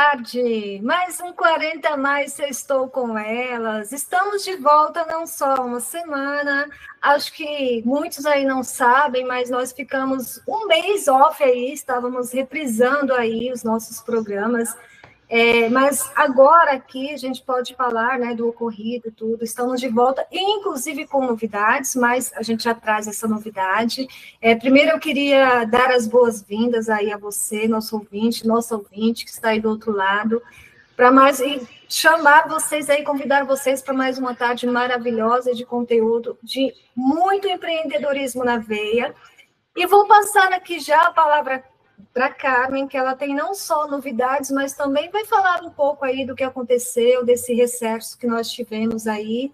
tarde. Mais um 40 a mais, eu estou com elas. Estamos de volta não só uma semana, acho que muitos aí não sabem, mas nós ficamos um mês off aí, estávamos reprisando aí os nossos programas. Mas agora aqui a gente pode falar, né, do ocorrido, tudo. Estamos de volta, inclusive com novidades, mas a gente já traz essa novidade. Primeiro eu queria dar as boas-vindas aí a você, nosso ouvinte que está aí do outro lado, para mais e chamar vocês aí, convidar vocês para mais uma tarde maravilhosa de conteúdo, de muito empreendedorismo na veia. E vou passar aqui já a palavra para Carmen, que ela tem não só novidades, mas também vai falar um pouco aí do que aconteceu, desse recesso que nós tivemos aí.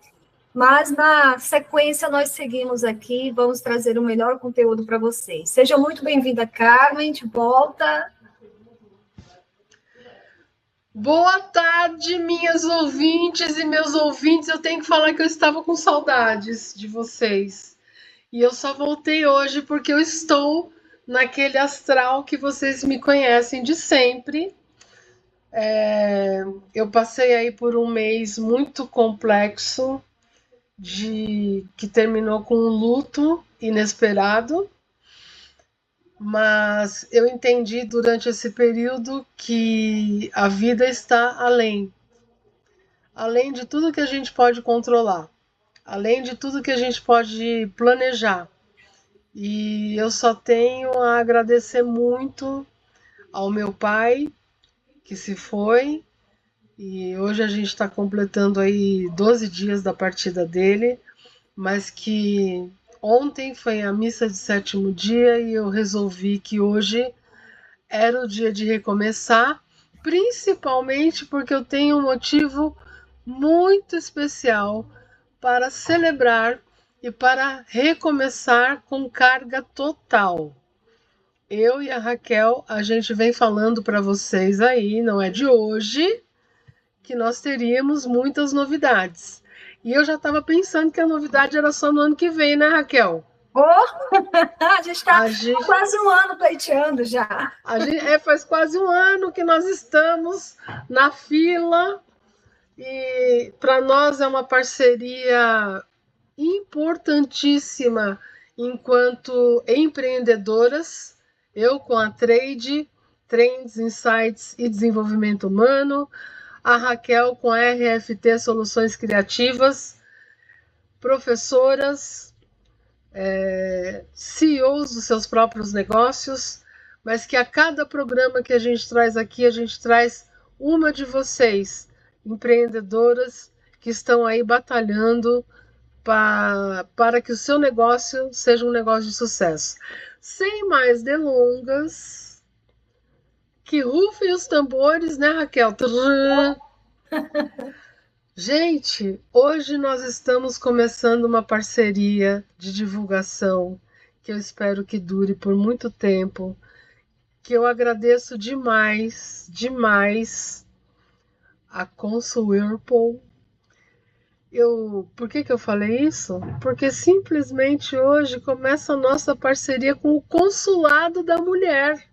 Mas, na sequência, nós seguimos aqui, vamos trazer o melhor conteúdo para vocês. Seja muito bem-vinda, Carmen, de volta. Boa tarde, minhas ouvintes e meus ouvintes. Eu tenho que falar que eu estava com saudades de vocês. E eu só voltei hoje porque eu estou naquele astral que vocês me conhecem de sempre. Eu passei aí por um mês muito complexo, que terminou com um luto inesperado, mas eu entendi durante esse período que a vida está além de tudo que a gente pode controlar, além de tudo que a gente pode planejar. E eu só tenho a agradecer muito ao meu pai, que se foi, e hoje a gente está completando aí 12 dias da partida dele, mas que ontem foi a missa de sétimo dia e eu resolvi que hoje era o dia de recomeçar, principalmente porque eu tenho um motivo muito especial para celebrar e para recomeçar com carga total. Eu e a Raquel, a gente vem falando para vocês aí, não é de hoje, que nós teríamos muitas novidades. E eu já estava pensando que a novidade era só no ano que vem, né, Raquel? A gente está quase um ano pleiteando já. Faz quase um ano que nós estamos na fila e para nós é uma parceria importantíssima enquanto empreendedoras, eu com a Trends, Insights e Desenvolvimento Humano, a Raquel com a RFT Soluções Criativas, professoras, CEOs dos seus próprios negócios, mas que a cada programa que a gente traz aqui, a gente traz uma de vocês, empreendedoras que estão aí batalhando para que o seu negócio seja um negócio de sucesso. Sem mais delongas, que rufem os tambores, né, Raquel? Gente, hoje nós estamos começando uma parceria de divulgação que eu espero que dure por muito tempo, que eu agradeço demais a Consul Whirlpool. Por que eu falei isso? Porque simplesmente hoje começa a nossa parceria com o Consulado da Mulher.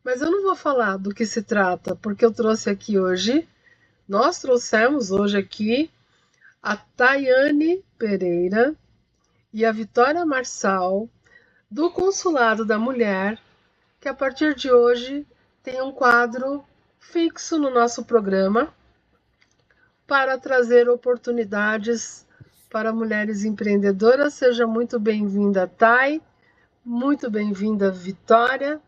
Mas eu não vou falar do que se trata, porque eu trouxe aqui hoje, nós trouxemos hoje aqui a Tayane Pereira e a Vitória Marçal, do Consulado da Mulher, que a partir de hoje tem um quadro fixo no nosso programa, para trazer oportunidades para mulheres empreendedoras. Seja muito bem-vinda, Thay. Muito bem-vinda, Vitória.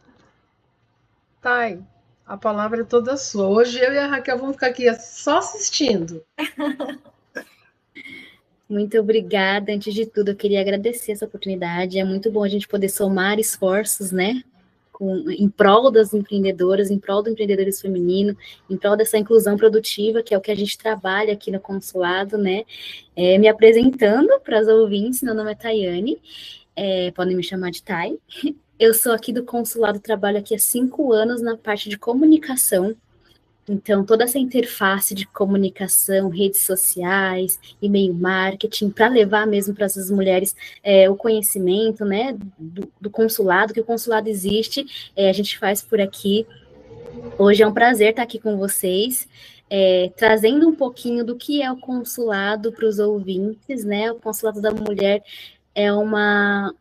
Thay, a palavra é toda sua. Hoje eu e a Raquel vamos ficar aqui só assistindo. Muito obrigada. Antes de tudo, eu queria agradecer essa oportunidade. É muito bom a gente poder somar esforços, né? Em prol das empreendedoras, em prol do empreendedorismo feminino, em prol dessa inclusão produtiva, que é o que a gente trabalha aqui no consulado, né? Me apresentando para as ouvintes, meu nome é Tayane, podem me chamar de Thay. Eu sou aqui do consulado, trabalho aqui há 5 anos na parte de comunicação. Então, toda essa interface de comunicação, redes sociais, e-mail marketing, para levar mesmo para essas mulheres o conhecimento, né, do consulado, que o consulado existe, a gente faz por aqui. Hoje é um prazer estar aqui com vocês, trazendo um pouquinho do que é o consulado para os ouvintes, né? O Consulado da Mulher é uma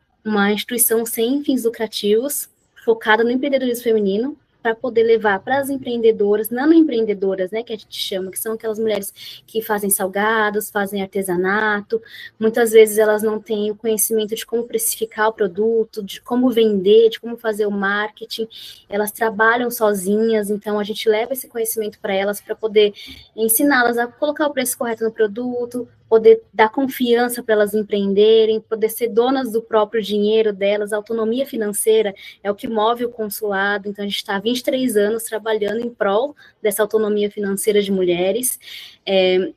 instituição sem fins lucrativos, focada no empreendedorismo feminino, para poder levar para as empreendedoras, nanoempreendedoras, né, que a gente chama, que são aquelas mulheres que fazem salgados, fazem artesanato, muitas vezes elas não têm o conhecimento de como precificar o produto, de como vender, de como fazer o marketing, elas trabalham sozinhas, então a gente leva esse conhecimento para elas, para poder ensiná-las a colocar o preço correto no produto, poder dar confiança para elas empreenderem, poder ser donas do próprio dinheiro delas, a autonomia financeira é o que move o consulado, então a gente está há 23 anos trabalhando em prol dessa autonomia financeira de mulheres.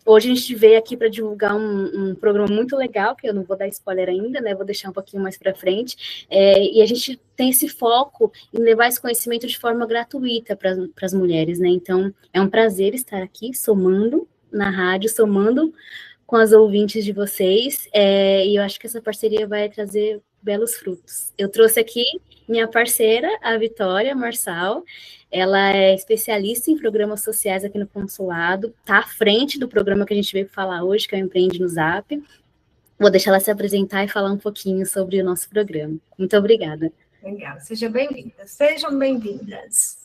Hoje a gente veio aqui para divulgar um programa muito legal, que eu não vou dar spoiler ainda, né, vou deixar um pouquinho mais para frente, e a gente tem esse foco em levar esse conhecimento de forma gratuita para as mulheres, né, então é um prazer estar aqui, somando na rádio, somando com as ouvintes de vocês, e eu acho que essa parceria vai trazer belos frutos. Eu trouxe aqui minha parceira, a Vitória Marçal, ela é especialista em programas sociais aqui no consulado, está à frente do programa que a gente veio falar hoje, que é o Empreende no Zap. Vou deixar ela se apresentar e falar um pouquinho sobre o nosso programa. Muito obrigada. Legal, seja bem-vinda. Sejam bem-vindas.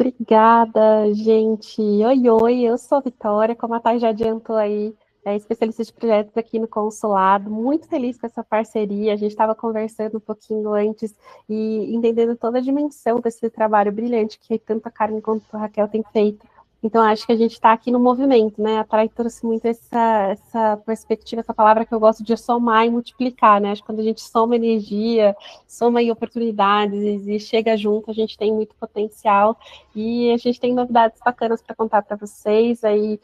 Obrigada, gente. Oi, oi, eu sou a Vitória, como a Thay já adiantou aí, especialista de projetos aqui no consulado, muito feliz com essa parceria, a gente estava conversando um pouquinho antes e entendendo toda a dimensão desse trabalho brilhante que tanto a Carmen quanto a Raquel têm feito. Então, acho que a gente está aqui no movimento, né? A Thay trouxe muito essa perspectiva, essa palavra que eu gosto de somar e multiplicar, né? Acho que quando a gente soma energia, soma aí oportunidades e chega junto, a gente tem muito potencial e a gente tem novidades bacanas para contar para vocês aí,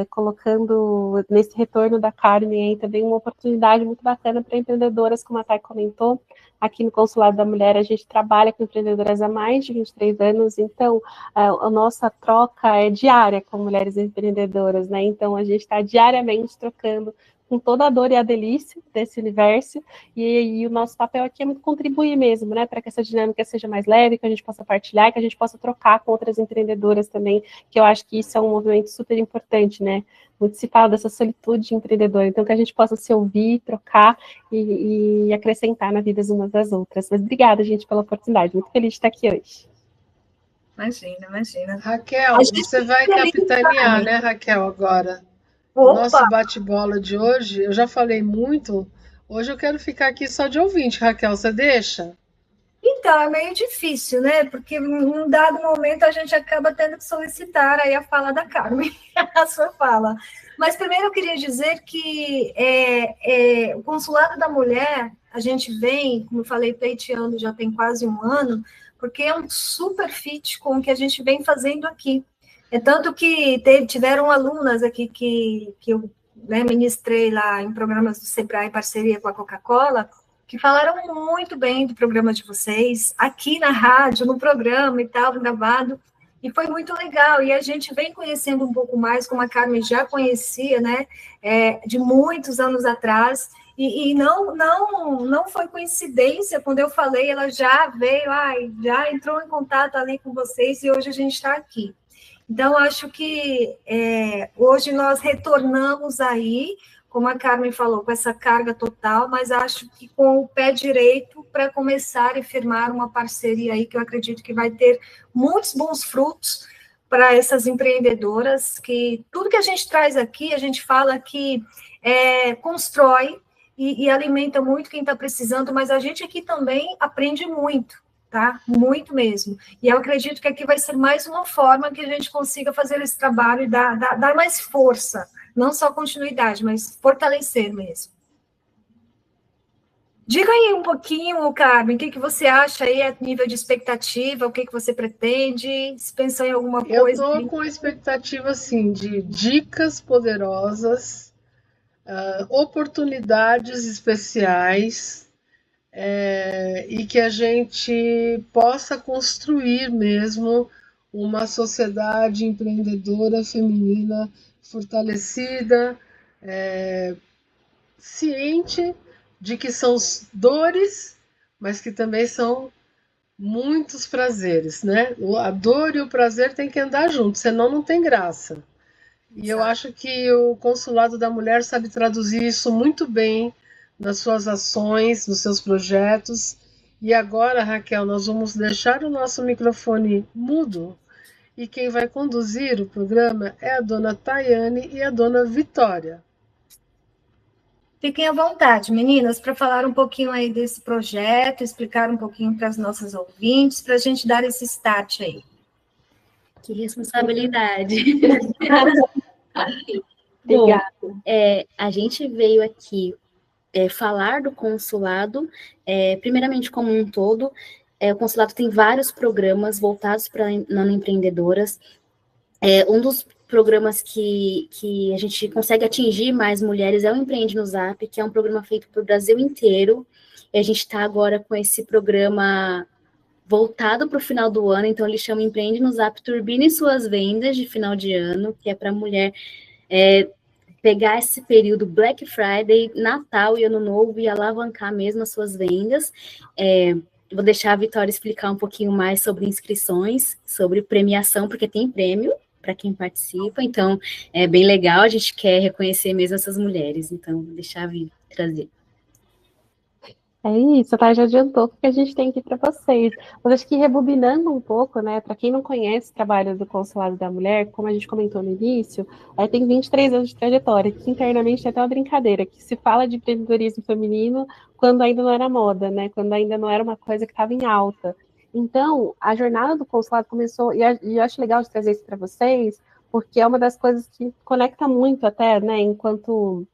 colocando nesse retorno da Carmen aí também uma oportunidade muito bacana para empreendedoras, como a Thay comentou. Aqui no Consulado da Mulher, a gente trabalha com empreendedoras há mais de 23 anos, então a nossa troca é diária com mulheres empreendedoras, né? Então a gente está diariamente trocando com toda a dor e a delícia desse universo, e o nosso papel aqui é muito contribuir mesmo, né, para que essa dinâmica seja mais leve, que a gente possa partilhar, que a gente possa trocar com outras empreendedoras também, que eu acho que isso é um movimento super importante, né, muito se fala dessa solitude empreendedora, então que a gente possa se ouvir, trocar e acrescentar na vida umas das outras. Mas obrigada, gente, pela oportunidade, muito feliz de estar aqui hoje. Imagina, imagina. Raquel, você vai capitanear, né, Raquel, agora? O nosso bate-bola de hoje, eu já falei muito, hoje eu quero ficar aqui só de ouvinte, Raquel, você deixa? Então, é meio difícil, né? Porque em um dado momento a gente acaba tendo que solicitar aí a fala da Carmen, a sua fala. Mas primeiro eu queria dizer que o Consulado da Mulher, a gente vem, como eu falei, pleiteando já tem quase um ano, porque é um super fit com o que a gente vem fazendo aqui. É tanto que tiveram alunas aqui que eu, né, ministrei lá em programas do Sebrae em parceria com a Coca-Cola, que falaram muito bem do programa de vocês, aqui na rádio, no programa e tal, gravado, e foi muito legal, e a gente vem conhecendo um pouco mais, como a Carmen já conhecia, né, de muitos anos atrás, e não foi coincidência, quando eu falei, ela já veio, já entrou em contato ali com vocês, e hoje a gente está aqui. Então, acho que hoje nós retornamos aí, como a Carmen falou, com essa carga total, mas acho que com o pé direito para começar e firmar uma parceria aí que eu acredito que vai ter muitos bons frutos para essas empreendedoras, que tudo que a gente traz aqui, a gente fala que constrói e alimenta muito quem está precisando, mas a gente aqui também aprende muito. Tá? Muito mesmo. E eu acredito que aqui vai ser mais uma forma que a gente consiga fazer esse trabalho e dar mais força, não só continuidade, mas fortalecer mesmo. Diga aí um pouquinho, Carmen, o que você acha aí a nível de expectativa, o que você pretende, se pensou em alguma coisa? Eu estou com expectativa, assim, de dicas poderosas, oportunidades especiais, e que a gente possa construir mesmo uma sociedade empreendedora feminina fortalecida, ciente de que são dores, mas que também são muitos prazeres, né? A dor e o prazer tem que andar juntos, senão não tem graça. E eu acho que o Consulado da Mulher sabe traduzir isso muito bem nas suas ações, nos seus projetos. E agora, Raquel, nós vamos deixar o nosso microfone mudo e quem vai conduzir o programa é a dona Tayane e a dona Vitória. Fiquem à vontade, meninas, para falar um pouquinho aí desse projeto, explicar um pouquinho para as nossas ouvintes, para a gente dar esse start aí. Que responsabilidade. Obrigada. Bom, a gente veio aqui falar do consulado, primeiramente como um todo. O consulado tem vários programas voltados para nanoempreendedoras. Um dos programas que a gente consegue atingir mais mulheres é o Empreende no Zap, que é um programa feito para o Brasil inteiro. E a gente está agora com esse programa voltado para o final do ano, então ele chama Empreende no Zap, turbine suas vendas de final de ano, que é para a mulher pegar esse período Black Friday, Natal e Ano Novo e alavancar mesmo as suas vendas. Vou deixar a Vitória explicar um pouquinho mais sobre inscrições, sobre premiação, porque tem prêmio para quem participa, então é bem legal, a gente quer reconhecer mesmo essas mulheres, então vou deixar a Vivi trazer. É isso, tá? Já adiantou o que a gente tem aqui para vocês. Mas acho que rebobinando um pouco, né? Para quem não conhece o trabalho do Consulado da Mulher, como a gente comentou no início, tem 23 anos de trajetória, que internamente tem até uma brincadeira, que se fala de empreendedorismo feminino quando ainda não era moda, né? Quando ainda não era uma coisa que estava em alta. Então, a jornada do Consulado começou, e eu acho legal de trazer isso para vocês, porque é uma das coisas que conecta muito até, né? Enquanto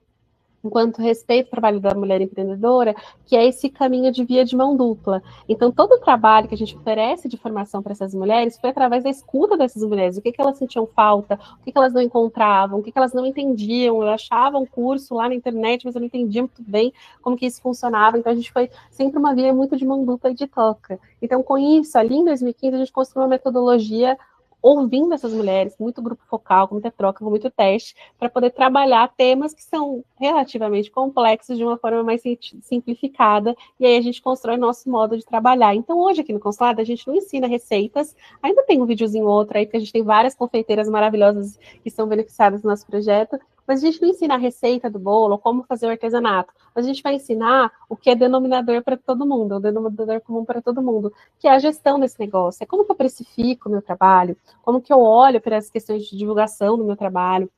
respeito ao trabalho da mulher empreendedora, que é esse caminho de via de mão dupla. Então, todo o trabalho que a gente oferece de formação para essas mulheres foi através da escuta dessas mulheres, o que elas sentiam falta, o que elas não encontravam, o que elas não entendiam, eu achava um curso lá na internet, mas eu não entendia muito bem como que isso funcionava, então a gente foi sempre uma via muito de mão dupla e de troca. Então, com isso, ali em 2015, a gente construiu uma metodologia ouvindo essas mulheres, muito grupo focal, com muita troca, com muito teste, para poder trabalhar temas que são relativamente complexos de uma forma mais simplificada, e aí a gente constrói nosso modo de trabalhar. Então, hoje aqui no Consulado, a gente não ensina receitas, ainda tem um videozinho ou outro aí, porque a gente tem várias confeiteiras maravilhosas que são beneficiadas no nosso projeto, mas a gente não ensina a receita do bolo, como fazer o artesanato, mas a gente vai ensinar o que é denominador para todo mundo, o denominador comum para todo mundo, que é a gestão desse negócio, é como que eu precifico o meu trabalho, como que eu olho para as questões de divulgação do meu trabalho,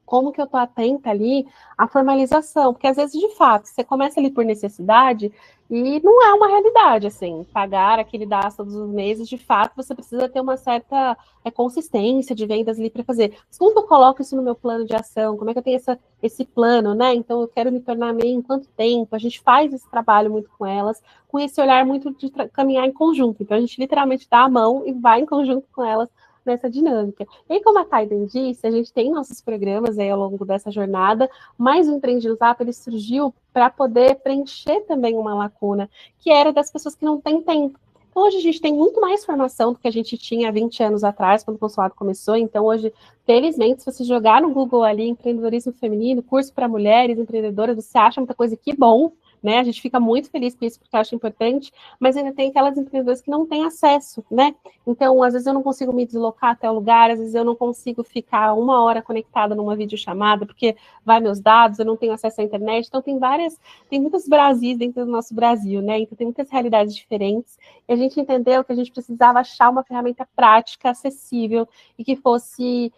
como que eu estou atenta ali à formalização, porque às vezes, de fato, você começa ali por necessidade e não é uma realidade, assim, pagar aquele DAS todos os meses, de fato, você precisa ter uma certa consistência de vendas ali para fazer. Mas como que eu coloco isso no meu plano de ação? Como é que eu tenho esse plano, né? Então, eu quero me tornar MEI em quanto tempo? A gente faz esse trabalho muito com elas, com esse olhar muito de caminhar em conjunto. Então, a gente literalmente dá a mão e vai em conjunto com elas nessa dinâmica. E como a Tayden disse, a gente tem nossos programas aí ao longo dessa jornada, mas o Empreende no Zap, ele surgiu para poder preencher também uma lacuna, que era das pessoas que não têm tempo. Então, hoje a gente tem muito mais formação do que a gente tinha há 20 anos atrás, quando o consulado começou. Então, hoje, felizmente, se você jogar no Google ali, empreendedorismo feminino, curso para mulheres empreendedoras, você acha muita coisa, que bom, né? A gente fica muito feliz com isso, porque acha importante, mas ainda tem aquelas empreendedoras que não têm acesso, né? Então, às vezes eu não consigo me deslocar até o lugar, às vezes eu não consigo ficar 1 hora conectada numa videochamada, porque vai meus dados, eu não tenho acesso à internet. Então, tem muitos Brasis dentro do nosso Brasil, né? Então, tem muitas realidades diferentes. E a gente entendeu que a gente precisava achar uma ferramenta prática, acessível, e que fosse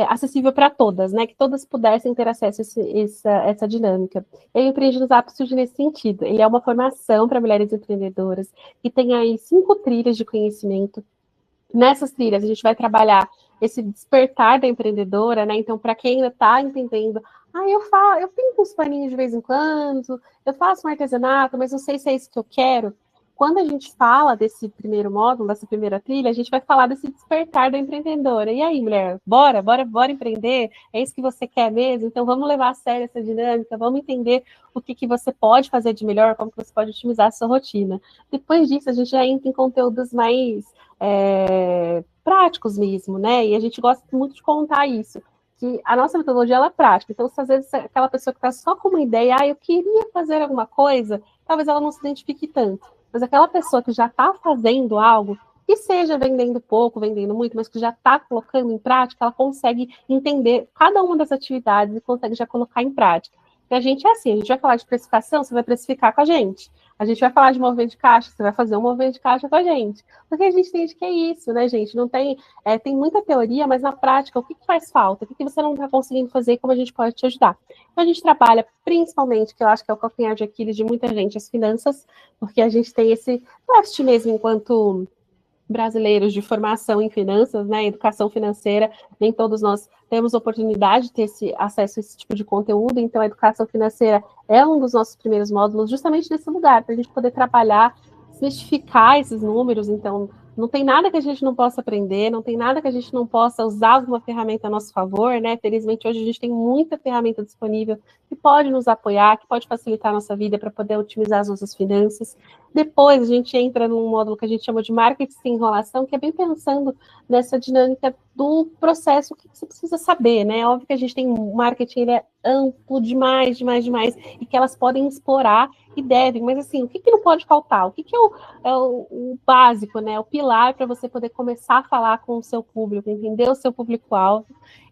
acessível para todas, né? Que todas pudessem ter acesso a essa dinâmica. E o Empreende no Zap surge nesse sentido. Ele é uma formação para mulheres empreendedoras, que tem aí 5 trilhas de conhecimento. Nessas trilhas, a gente vai trabalhar esse despertar da empreendedora, né? Então, para quem ainda está entendendo, eu pinto uns paninhos de vez em quando, eu faço um artesanato, mas não sei se é isso que eu quero. Quando a gente fala desse primeiro módulo, dessa primeira trilha, a gente vai falar desse despertar da empreendedora. E aí, mulher, bora empreender? É isso que você quer mesmo? Então, vamos levar a sério essa dinâmica, vamos entender o que você pode fazer de melhor, como que você pode otimizar a sua rotina. Depois disso, a gente já entra em conteúdos mais práticos mesmo, né? E a gente gosta muito de contar isso, que a nossa metodologia ela é prática. Então, se às vezes aquela pessoa que está só com uma ideia, eu queria fazer alguma coisa, talvez ela não se identifique tanto. mas aquela pessoa que já está fazendo algo, que seja vendendo pouco, vendendo muito, mas que já está colocando em prática, ela consegue entender cada uma das atividades e consegue já colocar em prática. E a gente é assim, a gente vai falar de precificação, você vai precificar com a gente. A gente vai falar de movimento de caixa, você vai fazer um movimento de caixa com a gente. Porque a gente entende que é isso, né, gente? Não tem, tem muita teoria, mas na prática, o que faz falta? O que você não está conseguindo fazer e como a gente pode te ajudar? Então, a gente trabalha principalmente, que eu acho que é o calcanhar de Aquiles de muita gente, as finanças, porque a gente tem esse déficit mesmo enquanto brasileiros de formação em finanças, né, educação financeira, nem todos nós temos oportunidade de ter esse acesso a esse tipo de conteúdo, então a educação financeira é um dos nossos primeiros módulos, justamente nesse lugar, para a gente poder trabalhar, desmistificar esses números, então não tem nada que a gente não possa aprender, não tem nada que a gente não possa usar alguma ferramenta a nosso favor, né, felizmente hoje a gente tem muita ferramenta disponível que pode nos apoiar, que pode facilitar a nossa vida para poder otimizar as nossas finanças. Depois a gente entra num módulo que a gente chama de marketing sem enrolação, que é bem pensando nessa dinâmica do processo, o que você precisa saber, né? Óbvio que a gente tem marketing, ele é amplo demais, e que elas podem explorar e devem, mas assim, o que não pode faltar? O que é o básico, né? O pilar para você poder começar a falar com o seu público, entender o seu público-alvo.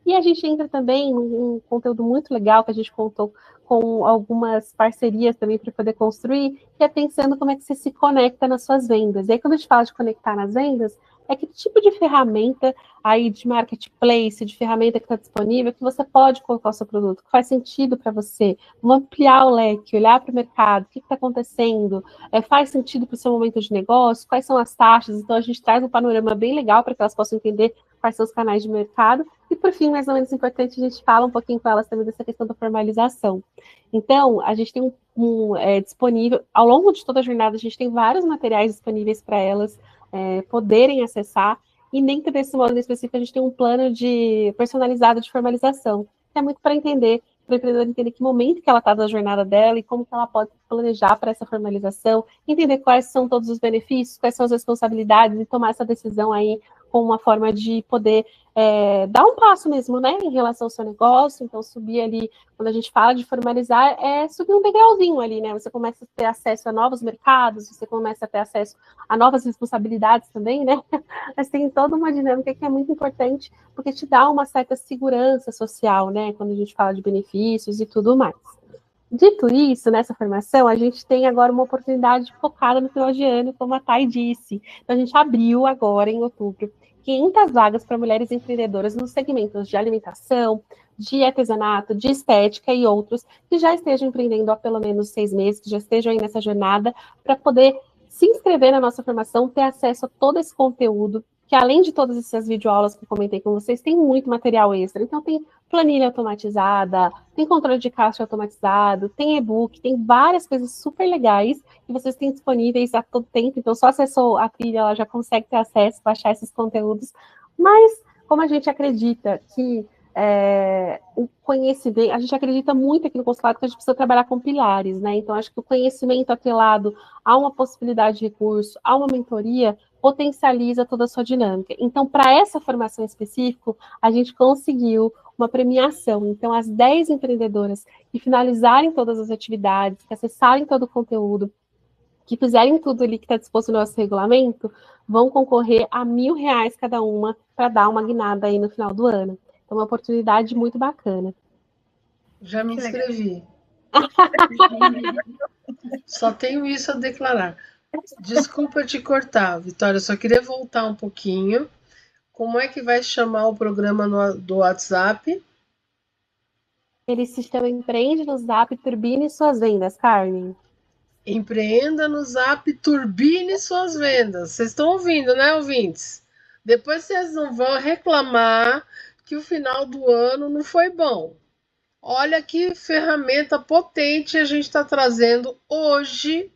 E a gente entra também num conteúdo muito legal que a gente contou com algumas parcerias também para poder construir, que é pensando como é que você se conecta nas suas vendas. E aí, quando a gente fala de conectar nas vendas, é que tipo de ferramenta aí de marketplace, de ferramenta que está disponível, que você pode colocar o seu produto, que faz sentido para você. Vamos ampliar o leque, olhar para o mercado, o que está acontecendo, faz sentido para o seu momento de negócio, quais são as taxas. Então, a gente traz um panorama bem legal para que elas possam entender quais são os canais de mercado. E, por fim, mais ou menos importante, a gente fala um pouquinho com elas também dessa questão da formalização. Então, a gente tem disponível, ao longo de toda a jornada, a gente tem vários materiais disponíveis para elas poderem acessar, e dentro desse módulo específico, a gente tem um plano personalizado de formalização, que é muito para entender, para o empreendedor entender que momento que ela está da jornada dela e como que ela pode planejar para essa formalização, entender quais são todos os benefícios, quais são as responsabilidades e tomar essa decisão aí com uma forma de poder dar um passo mesmo, né, em relação ao seu negócio. Então, subir ali, quando a gente fala de formalizar, é subir um degrauzinho ali, né, você começa a ter acesso a novos mercados, você começa a ter acesso a novas responsabilidades também, né, mas tem toda uma dinâmica que é muito importante, porque te dá uma certa segurança social, né, quando a gente fala de benefícios e tudo mais. Dito isso, nessa formação, a gente tem agora uma oportunidade focada no final de ano, como a Thay disse. Então, a gente abriu agora, em outubro, 500 vagas para mulheres empreendedoras nos segmentos de alimentação, de artesanato, de estética e outros, que já estejam empreendendo há pelo menos 6 meses, que já estejam aí nessa jornada, para poder se inscrever na nossa formação, ter acesso a todo esse conteúdo, que além de todas essas videoaulas que eu comentei com vocês, tem muito material extra. Então, tem planilha automatizada, tem controle de caixa automatizado, tem e-book, tem várias coisas super legais que vocês têm disponíveis a todo tempo. Então, só acessou a trilha, ela já consegue ter acesso, baixar esses conteúdos. Mas, como a gente acredita que o conhecimento, a gente acredita muito aqui no consulado que a gente precisa trabalhar com pilares, né? Então, acho que o conhecimento atrelado a uma possibilidade de recurso, a uma mentoria, potencializa toda a sua dinâmica. Então, para essa formação específica, a gente conseguiu uma premiação. Então, as 10 empreendedoras que finalizarem todas as atividades, que acessarem todo o conteúdo, que fizerem tudo ali que está disposto no nosso regulamento, vão concorrer a R$1.000 cada uma para dar uma guinada aí no final do ano. Então, uma oportunidade muito bacana. Já me inscrevi. Só tenho isso a declarar. Desculpa te cortar, Vitória, só queria voltar um pouquinho. Como é que vai chamar o programa do WhatsApp? Ele se chama Empreende no Zap, Turbine Suas Vendas, Carmen. Empreenda no Zap, turbine suas vendas. Vocês estão ouvindo, né, ouvintes? Depois vocês não vão reclamar que o final do ano não foi bom. Olha que ferramenta potente a gente está trazendo hoje,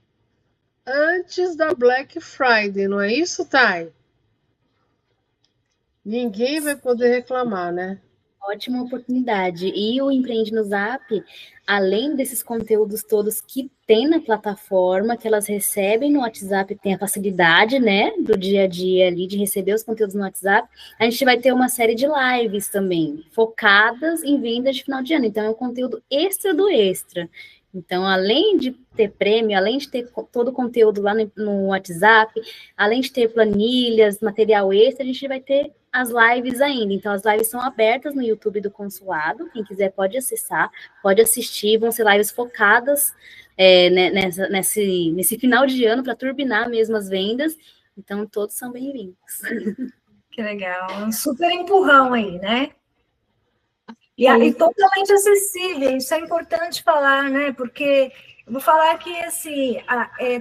antes da Black Friday, não é isso, Thay? Ninguém vai poder reclamar, né? Ótima oportunidade. E o Empreende no Zap, além desses conteúdos todos que tem na plataforma, que elas recebem no WhatsApp, tem a facilidade, né, do dia a dia ali, de receber os conteúdos no WhatsApp, a gente vai ter uma série de lives também, focadas em vendas de final de ano. Então, é um conteúdo extra do extra. Então, além de ter prêmio, além de ter todo o conteúdo lá no WhatsApp, além de ter planilhas, material extra, a gente vai ter as lives ainda. Então, as lives são abertas no YouTube do Consulado. Quem quiser pode acessar, pode assistir. Vão ser lives focadas nesse final de ano para turbinar mesmo as vendas. Então, todos são bem-vindos. Que legal. Um super empurrão aí, né? E totalmente acessível, isso é importante falar, né? Porque eu vou falar que, assim,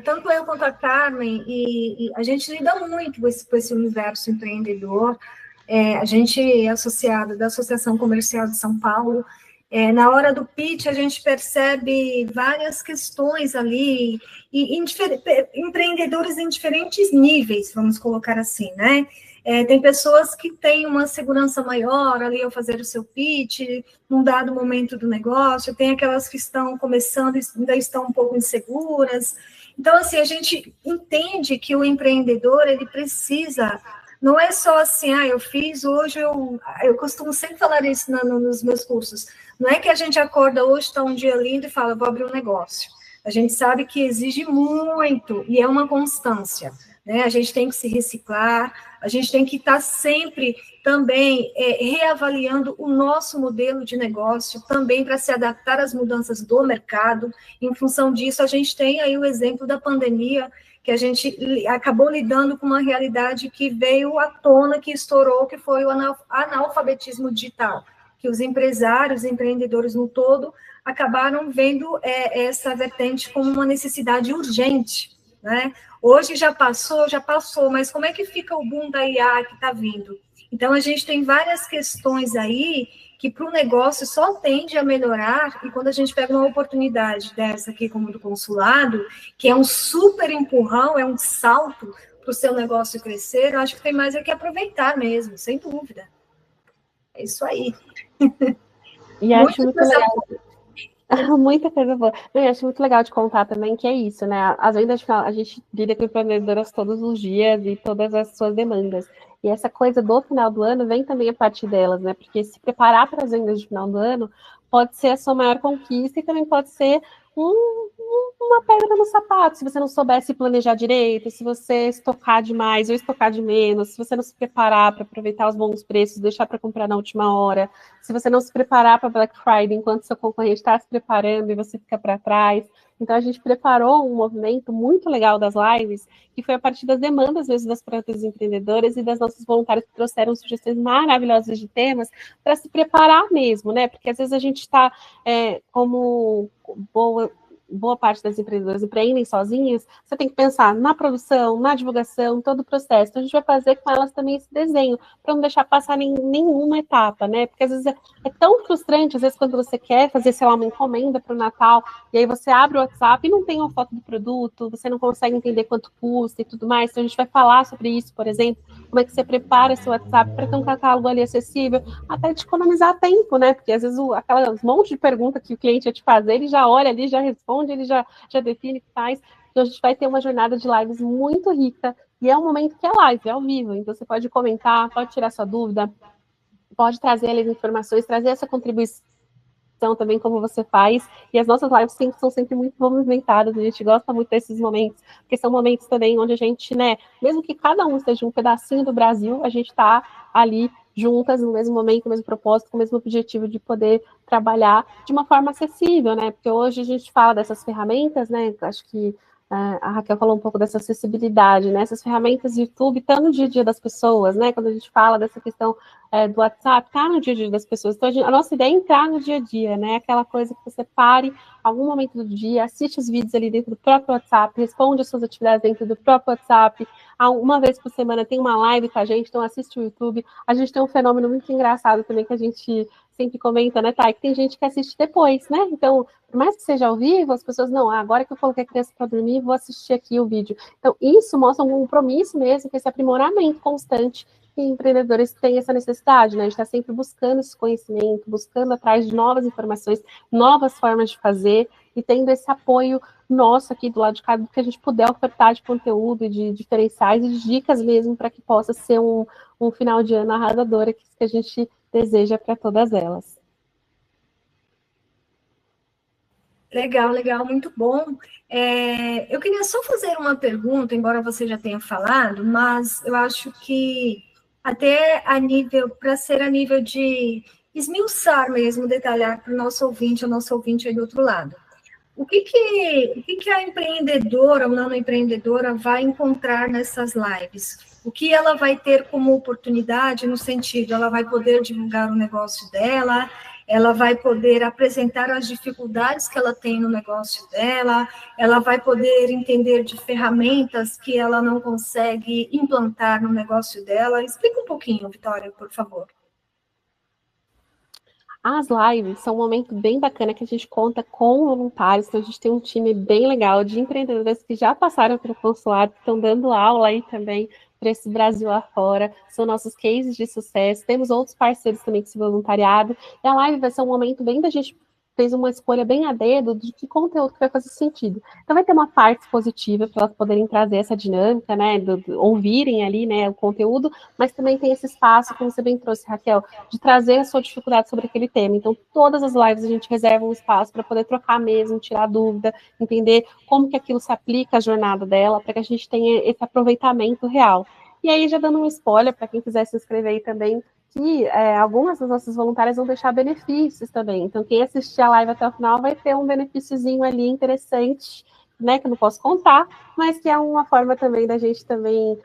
tanto eu quanto a Carmen, e a gente lida muito com esse universo empreendedor. A gente é associado da Associação Comercial de São Paulo. Na hora do pitch, a gente percebe várias questões ali, e empreendedores em diferentes níveis, vamos colocar assim, né? Tem pessoas que têm uma segurança maior ali ao fazer o seu pitch, num dado momento do negócio, tem aquelas que estão começando e ainda estão um pouco inseguras. Então, assim, a gente entende que o empreendedor, ele precisa, não é só assim, eu fiz hoje, eu costumo sempre falar isso nos meus cursos, não é que a gente acorda hoje, está um dia lindo e fala, vou abrir um negócio. A gente sabe que exige muito, e é uma constância, né? A gente tem que se reciclar, a gente tem que estar sempre também reavaliando o nosso modelo de negócio, também para se adaptar às mudanças do mercado. Em função disso, a gente tem aí o exemplo da pandemia, que a gente acabou lidando com uma realidade que veio à tona, que estourou, que foi o analfabetismo digital, que os empresários, empreendedores no todo, acabaram vendo essa vertente como uma necessidade urgente, né? Hoje já passou, mas como é que fica o boom da IA que está vindo? Então, a gente tem várias questões aí que para o negócio só tende a melhorar, e quando a gente pega uma oportunidade dessa aqui, como do consulado, que é um super empurrão, é um salto para o seu negócio crescer, eu acho que tem mais que aproveitar mesmo, sem dúvida. É isso aí. E acho muito legal. Muita coisa boa. Eu acho muito legal de contar também que é isso, né? As vendas de final, a gente lida com empreendedoras todos os dias e todas as suas demandas. E essa coisa do final do ano vem também a partir delas, né? Porque se preparar para as vendas de final do ano pode ser a sua maior conquista e também pode ser uma pedra no sapato, se você não souber se planejar direito, se você estocar demais ou estocar de menos, se você não se preparar para aproveitar os bons preços, deixar para comprar na última hora, se você não se preparar para Black Friday enquanto seu concorrente está se preparando e você fica para trás. Então, a gente preparou um movimento muito legal das lives, que foi a partir das demandas mesmo das próprias empreendedoras e das nossas voluntárias que trouxeram sugestões maravilhosas de temas para se preparar mesmo, né? Porque às vezes a gente está como boa parte das empreendedoras empreendem sozinhas, você tem que pensar na produção, na divulgação, todo o processo. Então, a gente vai fazer com elas também esse desenho, para não deixar passar nenhuma etapa, né? Porque às vezes é tão frustrante, às vezes, quando você quer fazer, sei lá, uma encomenda para o Natal, e aí você abre o WhatsApp e não tem uma foto do produto, você não consegue entender quanto custa e tudo mais. Então, a gente vai falar sobre isso, por exemplo, como é que você prepara seu WhatsApp para ter um catálogo ali acessível, até de economizar tempo, né? Porque às vezes aquelas monte de pergunta que o cliente ia te fazer, ele já olha ali, já responde, ele já define o que faz. Então, a gente vai ter uma jornada de lives muito rica, e é um momento que é live, é ao vivo, então você pode comentar, pode tirar sua dúvida, pode trazer ali as informações, trazer essa contribuição também, como você faz, e as nossas lives são sempre muito movimentadas, a gente gosta muito desses momentos, porque são momentos também onde a gente, né, mesmo que cada um esteja um pedacinho do Brasil, a gente está ali juntas no mesmo momento, no mesmo propósito, com o mesmo objetivo de poder trabalhar de uma forma acessível, né, porque hoje a gente fala dessas ferramentas, né, acho que a Raquel falou um pouco dessa acessibilidade, né? Essas ferramentas de YouTube estão no dia a dia das pessoas, né? Quando a gente fala dessa questão do WhatsApp, está no dia a dia das pessoas. Então, a nossa ideia é entrar no dia a dia, né? Aquela coisa que você pare algum momento do dia, assiste os vídeos ali dentro do próprio WhatsApp, responde as suas atividades dentro do próprio WhatsApp. Uma vez por semana tem uma live com a gente, então assiste o YouTube. A gente tem um fenômeno muito engraçado também que a gente sempre comenta, né, Thay, que tem gente que assiste depois, né? Então, por mais que seja ao vivo, as pessoas, não, agora que eu coloquei a criança para dormir, vou assistir aqui o vídeo. Então, isso mostra um compromisso mesmo, com esse aprimoramento constante, que empreendedores têm essa necessidade, né? A gente está sempre buscando esse conhecimento, buscando atrás de novas informações, novas formas de fazer, e tendo esse apoio nosso aqui do lado de cá, do que a gente puder ofertar de conteúdo, de diferenciais e de dicas mesmo, para que possa ser um final de ano arrasador, que a gente deseja para todas elas. Legal, legal, muito bom. Eu queria só fazer uma pergunta, embora você já tenha falado, mas eu acho que até a nível, para ser a nível de esmiuçar mesmo, detalhar para o nosso ouvinte aí do outro lado. O que a empreendedora ou não empreendedora vai encontrar nessas lives? O que ela vai ter como oportunidade no sentido, ela vai poder divulgar o negócio dela, ela vai poder apresentar as dificuldades que ela tem no negócio dela, ela vai poder entender de ferramentas que ela não consegue implantar no negócio dela. Explica um pouquinho, Vitória, por favor. As lives são um momento bem bacana que a gente conta com voluntários, então a gente tem um time bem legal de empreendedoras que já passaram pelo consulado, que estão dando aula aí também para esse Brasil afora, são nossos cases de sucesso, temos outros parceiros também com esse voluntariado, e a live vai ser um momento bem da gente fez uma escolha bem a dedo de que conteúdo que vai fazer sentido. Então vai ter uma parte positiva para elas poderem trazer essa dinâmica, né, ouvirem ali, né, o conteúdo, mas também tem esse espaço, como você bem trouxe, Raquel, de trazer a sua dificuldade sobre aquele tema. Então todas as lives a gente reserva um espaço para poder trocar mesmo, tirar dúvida, entender como que aquilo se aplica à jornada dela, para que a gente tenha esse aproveitamento real. E aí, já dando um spoiler para quem quiser se inscrever aí também, que algumas das nossas voluntárias vão deixar benefícios também. Então, quem assistir a live até o final vai ter um benefíciozinho ali interessante, né, que eu não posso contar, mas que é uma forma também da gente também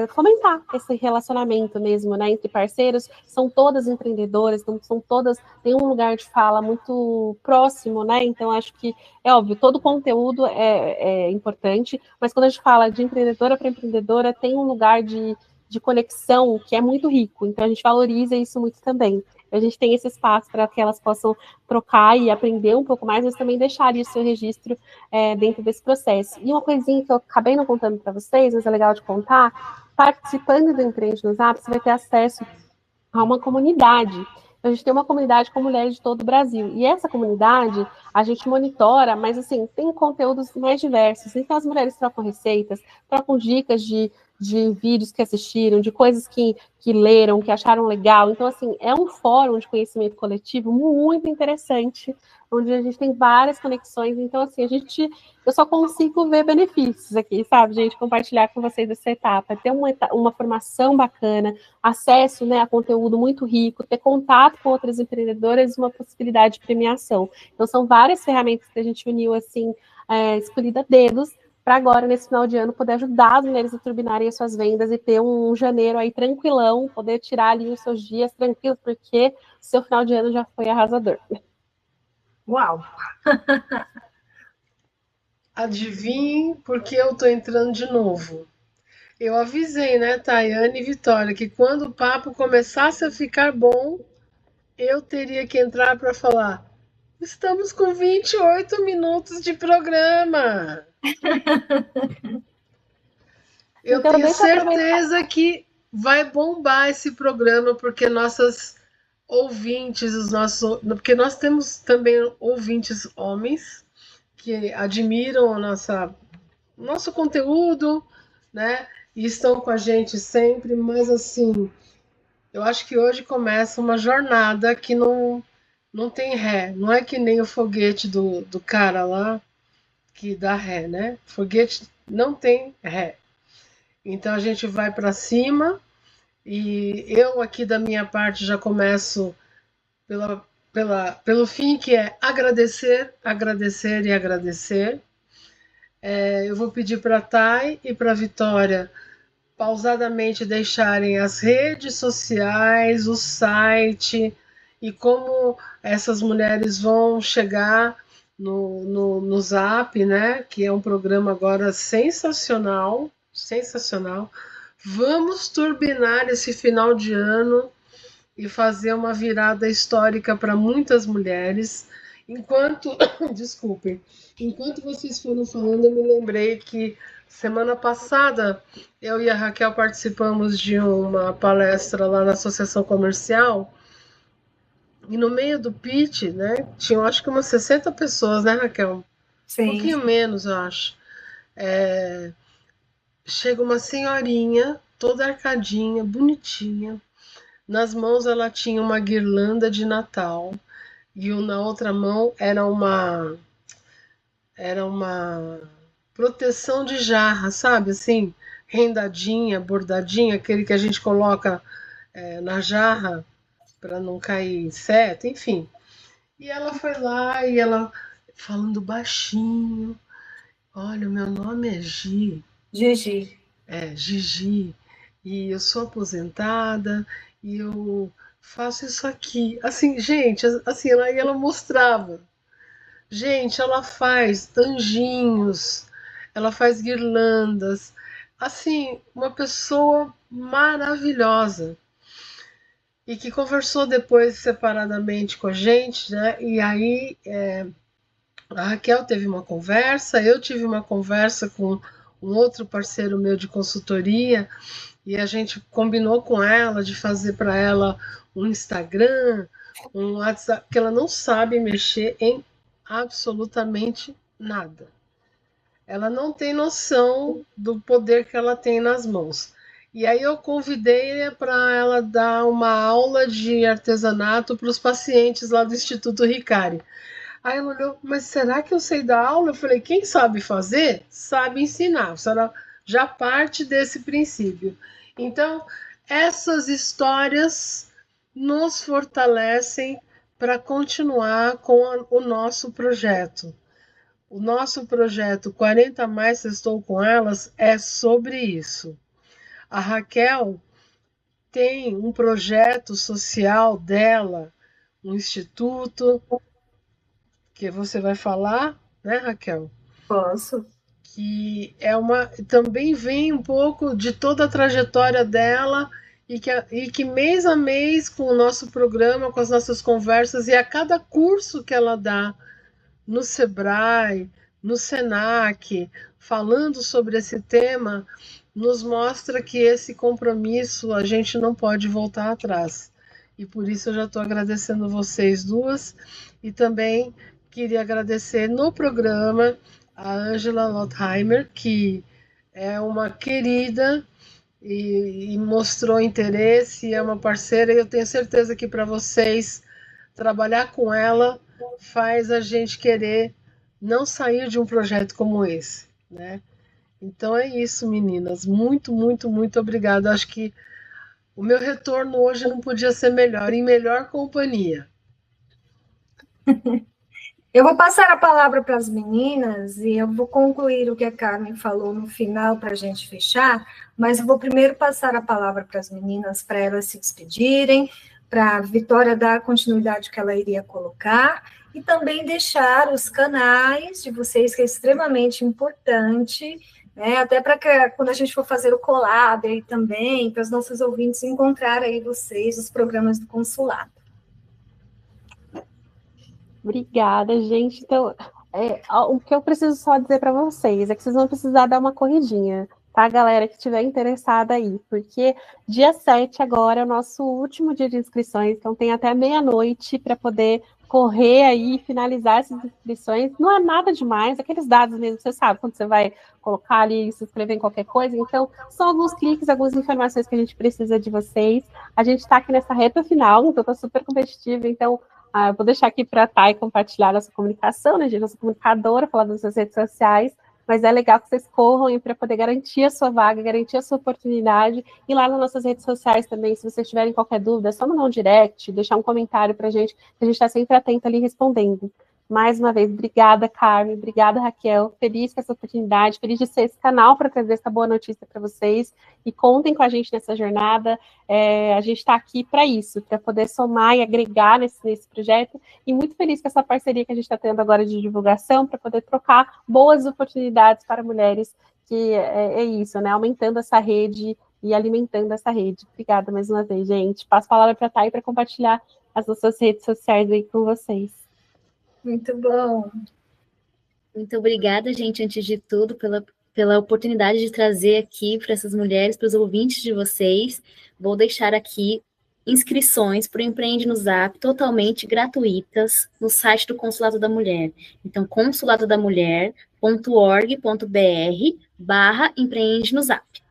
fomentar esse relacionamento mesmo, né, entre parceiros. São todas empreendedoras, então são todas, tem um lugar de fala muito próximo, né, então acho que, é óbvio, todo conteúdo é importante, mas quando a gente fala de empreendedora para empreendedora, tem um lugar de conexão que é muito rico, então a gente valoriza isso muito também. A gente tem esse espaço para que elas possam trocar e aprender um pouco mais, mas também deixar ali o seu registro dentro desse processo. E uma coisinha que eu acabei não contando para vocês, mas é legal de contar, participando do Empreende no Zap, você vai ter acesso a uma comunidade. Então, a gente tem uma comunidade com mulheres de todo o Brasil. E essa comunidade, a gente monitora, mas, assim, tem conteúdos mais diversos. Então, as mulheres trocam receitas, trocam dicas de vídeos que assistiram, de coisas que leram, que acharam legal. Então, assim, é um fórum de conhecimento coletivo muito interessante, onde a gente tem várias conexões. Então, assim, eu só consigo ver benefícios aqui, sabe, gente? Compartilhar com vocês essa etapa. Ter uma formação bacana, acesso, né, a conteúdo muito rico, ter contato com outras empreendedoras e uma possibilidade de premiação. Então, são várias ferramentas que a gente uniu, assim, escolhida a dedos, para agora, nesse final de ano, poder ajudar as mulheres a turbinarem as suas vendas e ter um janeiro aí tranquilão, poder tirar ali os seus dias tranquilos, porque seu final de ano já foi arrasador. Uau! Adivinhe por que eu tô entrando de novo. Eu avisei, né, Tayane e Vitória, que quando o papo começasse a ficar bom, eu teria que entrar para falar: estamos com 28 minutos de programa. Eu Então, tenho deixa eu aproveitar. certeza que vai bombar esse programa, porque nossas ouvintes, porque nós temos também ouvintes homens que admiram nosso conteúdo, né? E estão com a gente sempre, mas assim, eu acho que hoje começa uma jornada que não tem ré. Não é que nem o foguete do cara lá que dá ré, né? Foguete não tem ré. Então a gente vai para cima e eu aqui da minha parte já começo pelo fim, que é agradecer, agradecer e agradecer. Eu vou pedir para a Thay e para a Vitória pausadamente deixarem as redes sociais, o site e como essas mulheres vão chegar no Zap, né? Que é um programa agora sensacional, sensacional. Vamos turbinar esse final de ano e fazer uma virada histórica para muitas mulheres. Enquanto, desculpem, enquanto vocês foram falando, eu me lembrei que semana passada eu e a Raquel participamos de uma palestra lá na Associação Comercial e no meio do pitch, né, tinham acho que umas 60 pessoas, né, Raquel? Sim. Um pouquinho menos, eu acho. Chega uma senhorinha, toda arcadinha, bonitinha. Nas mãos ela tinha uma guirlanda de Natal e na outra mão era era uma proteção de jarra, sabe? Assim, rendadinha, bordadinha, aquele que a gente coloca na jarra para não cair inseto, enfim. E ela foi lá e ela falando baixinho, olha, o meu nome é Gi. Gigi. Gigi, e eu sou aposentada e eu faço isso aqui. Assim, gente, assim, ela mostrava. Gente, ela faz anjinhos, ela faz guirlandas. Assim, uma pessoa maravilhosa. E que conversou depois separadamente com a gente, né? E aí a Raquel teve uma conversa, eu tive uma conversa com um outro parceiro meu de consultoria e a gente combinou com ela de fazer para ela um Instagram, um WhatsApp, que ela não sabe mexer em absolutamente nada. Ela não tem noção do poder que ela tem nas mãos. E aí eu convidei para ela dar uma aula de artesanato para os pacientes lá do Instituto Ricari. Aí ela olhou, mas será que eu sei dar aula? Eu falei, quem sabe fazer, sabe ensinar. A senhora já parte desse princípio. Então, essas histórias nos fortalecem para continuar com o nosso projeto. O nosso projeto 40 Mais Estou com Elas é sobre isso. A Raquel tem um projeto social dela, um instituto, que você vai falar, né, Raquel? Posso. Que também vem um pouco de toda a trajetória dela e que mês a mês, com o nosso programa, com as nossas conversas e a cada curso que ela dá no Sebrae, no Senac, falando sobre esse tema, nos mostra que esse compromisso a gente não pode voltar atrás. E por isso eu já estou agradecendo vocês duas e também queria agradecer no programa a Angela Lothheimer, que é uma querida e mostrou interesse, é uma parceira, e eu tenho certeza que para vocês trabalhar com ela faz a gente querer não sair de um projeto como esse, né? Então é isso, meninas. Muito, muito, muito obrigada. Acho que o meu retorno hoje não podia ser melhor, em melhor companhia. Eu vou passar a palavra para as meninas e eu vou concluir o que a Carmen falou no final para a gente fechar, mas eu vou primeiro passar a palavra para as meninas para elas se despedirem, para a Vitória dar a continuidade que ela iria colocar e também deixar os canais de vocês, que é extremamente importante, né, até para que quando a gente for fazer o collab aí também, para os nossos ouvintes encontrarem aí vocês, os programas do consulado. Obrigada, gente. Então, o que eu preciso só dizer para vocês é que vocês vão precisar dar uma corridinha, tá, galera que estiver interessada aí, porque dia 7 agora é o nosso último dia de inscrições, então tem até meia-noite para poder correr aí e finalizar essas inscrições. Não é nada demais, aqueles dados mesmo, você sabe, quando você vai colocar ali e se inscrever em qualquer coisa, então são alguns cliques, algumas informações que a gente precisa de vocês. A gente está aqui nessa reta final, então está super competitivo, então eu vou deixar aqui para a Thay compartilhar nossa comunicação, né, gente? Nossa comunicadora, falar das suas redes sociais, mas é legal que vocês corram para poder garantir a sua vaga, garantir a sua oportunidade. E lá nas nossas redes sociais também, se vocês tiverem qualquer dúvida, é só mandar um direct, deixar um comentário para a gente, que a gente está sempre atento ali respondendo. Mais uma vez, obrigada, Carmen, obrigada, Raquel, feliz com essa oportunidade, feliz de ser esse canal para trazer essa boa notícia para vocês, e contem com a gente nessa jornada, a gente está aqui para isso, para poder somar e agregar nesse projeto, e muito feliz com essa parceria que a gente está tendo agora de divulgação, para poder trocar boas oportunidades para mulheres, que é isso, né, aumentando essa rede e alimentando essa rede. Obrigada mais uma vez, gente. Passo a palavra para a Thay para compartilhar as nossas redes sociais aí com vocês. Muito bom. Muito obrigada, gente, antes de tudo, pela oportunidade de trazer aqui para essas mulheres, para os ouvintes de vocês. Vou deixar aqui inscrições para o Empreende no Zap totalmente gratuitas no site do Consulado da Mulher. Então, consuladodaMulher.org.br/empreende no Zap.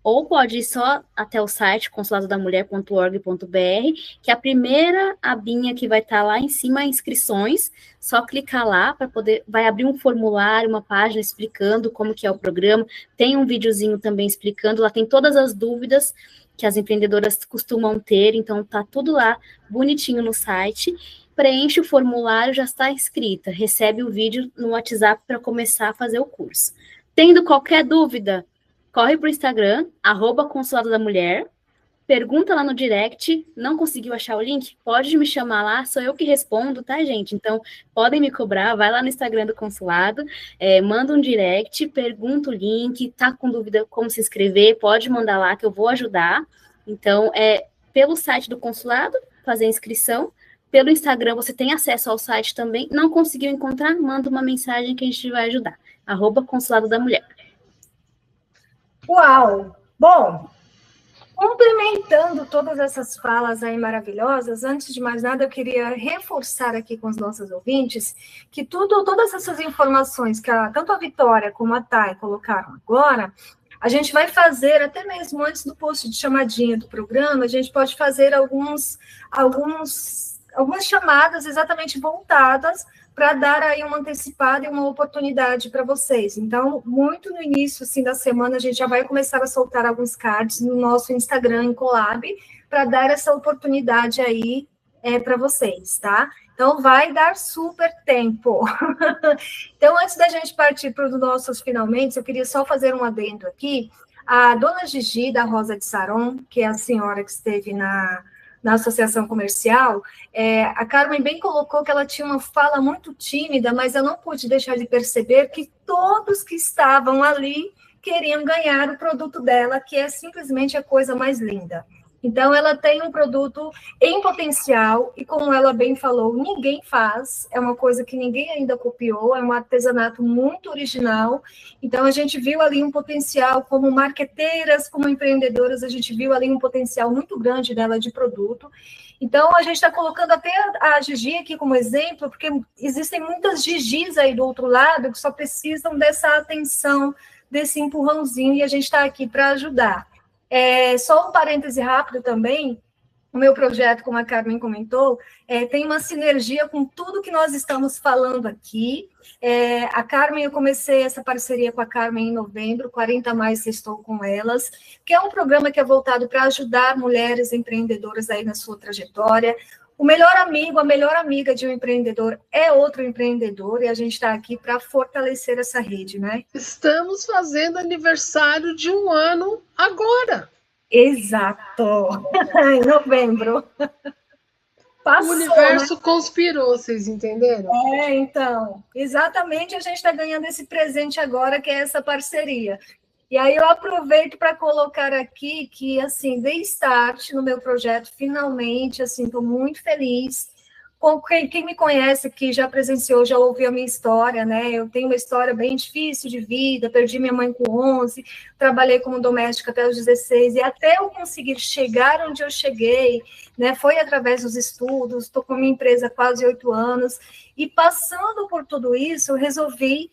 ou pode ir só até o site consuladodaMulher.org.br, que a primeira abinha que vai estar lá em cima é inscrições, só clicar lá para poder, vai abrir um formulário, uma página explicando como que é o programa, tem um videozinho também explicando, lá tem todas as dúvidas que as empreendedoras costumam ter, então tá tudo lá bonitinho no site. Preenche o formulário, já está inscrita, recebe o vídeo no WhatsApp para começar a fazer o curso. Tendo qualquer dúvida, corre para o Instagram, @Consulado da Mulher, pergunta lá no direct, não conseguiu achar o link? Pode me chamar lá, sou eu que respondo, tá, gente? Então, podem me cobrar, vai lá no Instagram do consulado, manda um direct, pergunta o link, tá com dúvida como se inscrever, pode mandar lá que eu vou ajudar. Então, pelo site do consulado, fazer a inscrição, pelo Instagram você tem acesso ao site também, não conseguiu encontrar, manda uma mensagem que a gente vai ajudar, @Consulado da Mulher. Uau! Bom, complementando todas essas falas aí maravilhosas, antes de mais nada, eu queria reforçar aqui com os nossos ouvintes que todas essas informações que tanto a Vitória como a Thay colocaram agora, a gente vai fazer, até mesmo antes do post de chamadinha do programa, a gente pode fazer algumas chamadas exatamente voltadas para dar aí uma antecipada e uma oportunidade para vocês. Então, muito no início assim, da semana, a gente já vai começar a soltar alguns cards no nosso Instagram, em Collab, para dar essa oportunidade aí para vocês, tá? Então, vai dar super tempo. Então, antes da gente partir para os nossos finalmente, eu queria só fazer um adendo aqui. A dona Gigi, da Rosa de Saron, que é a senhora que esteve na associação comercial, a Carmen bem colocou que ela tinha uma fala muito tímida, mas eu não pude deixar de perceber que todos que estavam ali queriam ganhar o produto dela, que é simplesmente a coisa mais linda. Então, ela tem um produto em potencial, e como ela bem falou, ninguém faz, é uma coisa que ninguém ainda copiou, é um artesanato muito original. Então, a gente viu ali um potencial, como marqueteiras, como empreendedoras, a gente viu ali um potencial muito grande dela de produto. Então, a gente está colocando até a Gigi aqui como exemplo, porque existem muitas Gigis aí do outro lado que só precisam dessa atenção, desse empurrãozinho, e a gente está aqui para ajudar. Só um parêntese rápido também, o meu projeto, como a Carmen comentou, tem uma sinergia com tudo que nós estamos falando aqui. A Carmen, eu comecei essa parceria com a Carmen em novembro, 40 mais estou com elas, que é um programa que é voltado para ajudar mulheres empreendedoras aí na sua trajetória. O melhor amigo, a melhor amiga de um empreendedor é outro empreendedor, e a gente está aqui para fortalecer essa rede, né? Estamos fazendo aniversário de 1 ano agora. Exato, em novembro. Passou, o universo, né? Conspirou, vocês entenderam? Então, exatamente, a gente está ganhando esse presente agora, que é essa parceria. E aí eu aproveito para colocar aqui que, assim, dei start no meu projeto, finalmente, assim, estou muito feliz. Com quem me conhece aqui, já presenciou, já ouviu a minha história, né? Eu tenho uma história bem difícil de vida, perdi minha mãe com 11, trabalhei como doméstica até os 16, e até eu conseguir chegar onde eu cheguei, né? Foi através dos estudos, estou com a minha empresa há quase 8 anos, e passando por tudo isso, eu resolvi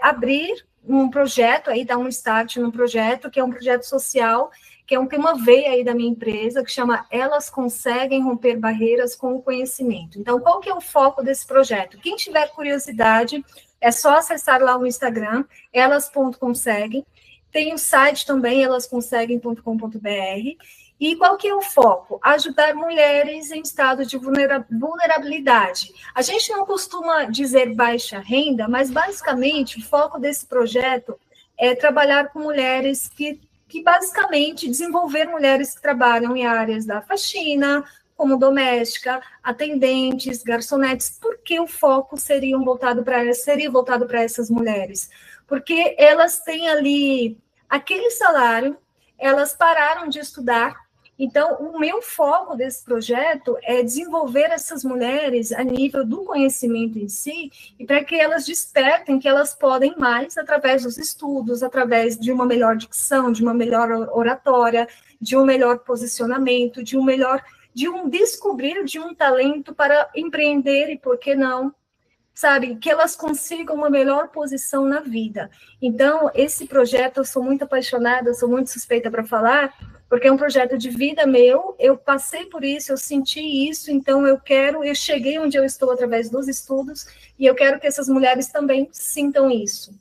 abrir um projeto, aí dar um start num projeto, que é um projeto social, que é uma veia aí da minha empresa, que chama Elas Conseguem Romper Barreiras com o Conhecimento. Então, qual que é o foco desse projeto? Quem tiver curiosidade, é só acessar lá o Instagram, elas.conseguem, tem o site também, elasconseguem.com.br, e qual que é o foco? Ajudar mulheres em estado de vulnerabilidade. A gente não costuma dizer baixa renda, mas basicamente o foco desse projeto é trabalhar com mulheres que basicamente desenvolver mulheres que trabalham em áreas da faxina, como doméstica, atendentes, garçonetes. Por que o foco seria voltado para essas mulheres? Porque elas têm ali aquele salário, elas pararam de estudar. Então, o meu foco desse projeto é desenvolver essas mulheres a nível do conhecimento em si, e para que elas despertem que elas podem mais através dos estudos, através de uma melhor dicção, de uma melhor oratória, de um melhor posicionamento, de um descobrir de um talento para empreender e, por que não, sabe, que elas consigam uma melhor posição na vida. Então, esse projeto, eu sou muito apaixonada, sou muito suspeita para falar, porque é um projeto de vida meu, eu passei por isso, eu senti isso, então eu cheguei onde eu estou através dos estudos, e eu quero que essas mulheres também sintam isso.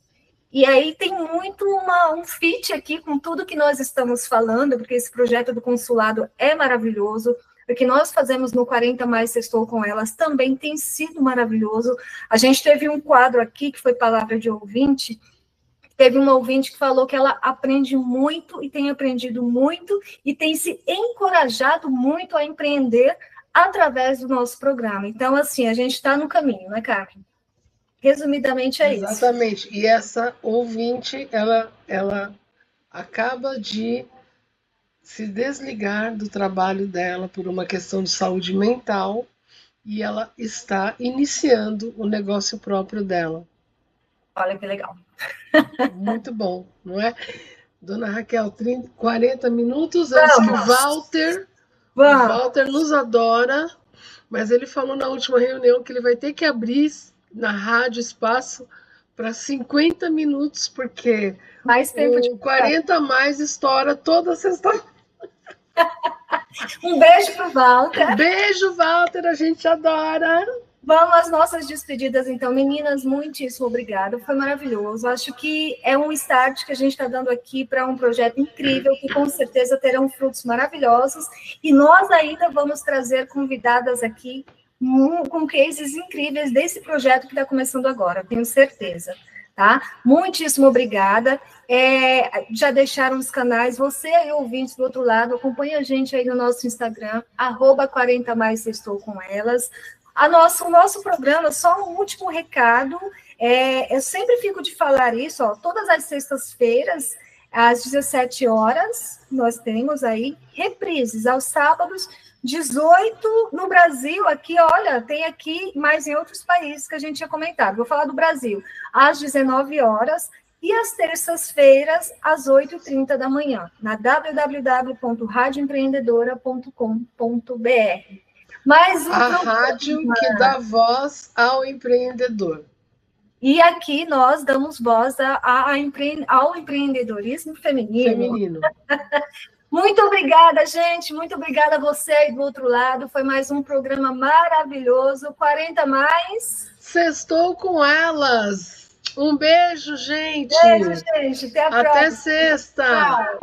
E aí tem muito um fit aqui com tudo que nós estamos falando, porque esse projeto do consulado é maravilhoso, o que nós fazemos no 40 Mais Sextou com Elas também tem sido maravilhoso. A gente teve um quadro aqui, que foi Palavra de Ouvinte, teve uma ouvinte que falou que ela aprende muito e tem aprendido muito e tem se encorajado muito a empreender através do nosso programa. Então, assim, a gente está no caminho, né, Carmen? Resumidamente é isso. Exatamente. E essa ouvinte, ela acaba de se desligar do trabalho dela por uma questão de saúde mental e ela está iniciando o negócio próprio dela. Olha que legal. Muito bom, não é? Dona Raquel, 40 minutos antes que o Walter nos adora, mas ele falou na última reunião que ele vai ter que abrir na rádio espaço para 50 minutos, porque mais tempo de 40 mais estoura toda sexta-feira. Um beijo pro Walter. Um beijo, Walter, a gente adora. Vamos às nossas despedidas, então. Meninas, muitíssimo obrigada, foi maravilhoso. Acho que é um start que a gente está dando aqui para um projeto incrível, que com certeza terão frutos maravilhosos, e nós ainda vamos trazer convidadas aqui com cases incríveis desse projeto que está começando agora, tenho certeza. Tá? Muitíssimo obrigada. Já deixaram os canais, você aí, ouvintes do outro lado, acompanha a gente aí no nosso Instagram, @40 Mais Sextou com Elas. O nosso programa, só um último recado, eu sempre fico de falar isso, ó, todas as sextas-feiras, às 17 horas, nós temos aí reprises, aos sábados, 18 no Brasil, aqui, olha, tem aqui, mais em outros países que a gente tinha comentado. Vou falar do Brasil, às 19 horas, e às terças-feiras, às 8h30 da manhã, na www.radioempreendedora.com.br. A rádio que dá voz ao empreendedor. E aqui nós damos voz ao empreendedorismo feminino. Muito obrigada, gente. Muito obrigada a você aí do outro lado. Foi mais um programa maravilhoso. 40 Mais. Sextou com Elas. Um beijo, gente. Beijo, gente. Até a próxima. Até sexta. Tchau.